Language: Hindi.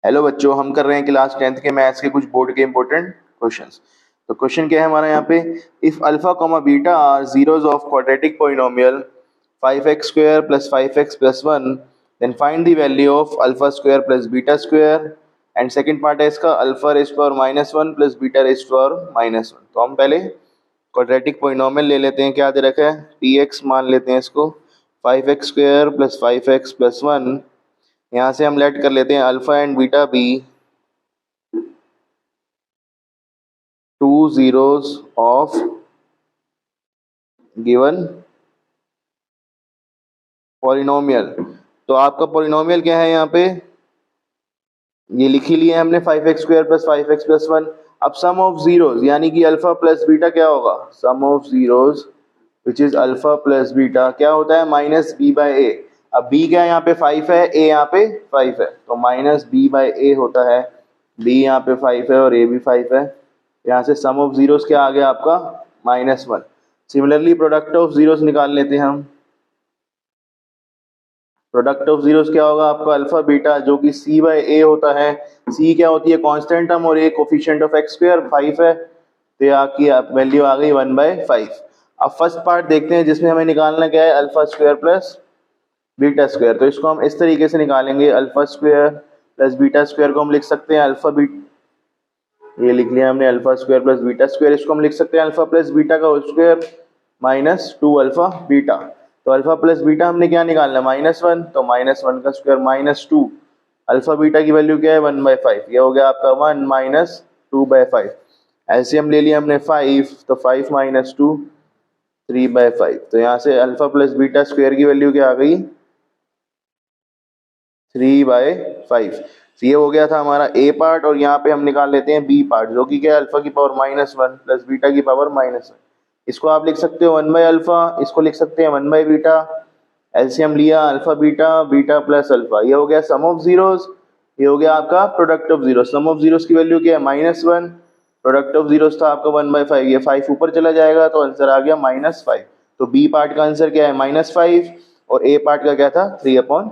हेलो बच्चों, हम कर रहे हैं क्लास 10th के मैथ्स के कुछ बोर्ड के इंपॉर्टेंट क्वेश्चंस। तो क्वेश्चन क्या है हमारा यहाँ पे, if alpha comma beta are zeros of quadratic polynomial 5x square plus 5x plus 1, then find the value of alpha square plus beta square. And second part है इसका, alpha raise power -1 plus beta raise power -1। तो हम पहले क्वाड्रेटिक पोलिनोमियल ले लेते हैं। क्या दे रखा है, px मान लेते हैं इसको, 5x square plus 5x plus 1। यहाँ से हम लेट कर लेते हैं alpha and beta be two zeros of given polynomial. तो आपका पॉलिनोमियल क्या है यहाँ पे, ये लिख ही लिया हमने, 5x square plus 5x plus 1। अब सम ऑफ जीरोस यानी कि अल्फा प्लस बीटा क्या होगा, sum of zeros which is alpha plus beta क्या होता है, माइनस बी बाई ए। अब b क्या है यहाँ पे 5 है, a यहाँ पे 5 है, तो माइनस बी बाई ए होता है। b यहाँ पे 5 है और a भी 5 है। यहाँ से सम ऑफ जीरोस क्या आ गया आपका, -1। सिमिलरली प्रोडक्ट ऑफ जीरोस निकाल लेते हैं हम। प्रोडक्ट ऑफ जीरोस क्या होगा आपका, अल्फा बीटा जो कि c बाई ए होता है। c क्या होती है, कांस्टेंट टर्म, और a coefficient of x square 5 है, तो यहाँ की वैल्यू आ गई 1/5। अब फर्स्ट पार्ट देखते हैं जिसमें हमें निकालना क्या है, alpha square plus beta square. तो इसको हम इस तरीके से निकालेंगे, alpha square plus beta square को हम लिख सकते हैं अल्फा बीटा, ये लिख लिया हमने alpha square plus beta square. इसको हम लिख सकते हैं अल्फा प्लस बीटा का होल स्क्वायर -2 अल्फा बीटा। तो अल्फा प्लस बीटा हमने क्या निकालना है, -1, तो -1 का स्क्वायर -2। अल्फा बीटा की वैल्यू क्या है, 1/5। ये हो गया आपका 1 माइनस 2/5। एलसीएम ले लिया हमने 5, तो 5 माइनस 2 3/5। तो यहाँ से अल्फा प्लस बीटा स्क्वायर की वैल्यू क्या आ गई, 3/5। तो ये हो गया था हमारा ए पार्ट, और यहाँ पे हम निकाल लेते हैं बी पार्ट जो कि क्या है, अल्फा की पावर -1 प्लस बीटा की पावर -1। इसको आप लिख सकते हो 1/अल्फा, इसको लिख सकते हैं 1/बीटा। एलसीएम लिया alpha beta, beta plus alpha, ये हो गया सम ऑफ जीरोस, ये हो गया आपका product of zeros. Sum of zeros की वैल्यू क्या है, -1, प्रोडक्ट ऑफ जीरोस था आपका 1/5, ये 5 ऊपर चला जाएगा तो आंसर आ गया -5। तो बी पार्ट का आंसर क्या है, -5, और ए पार्ट का क्या था, 3/5।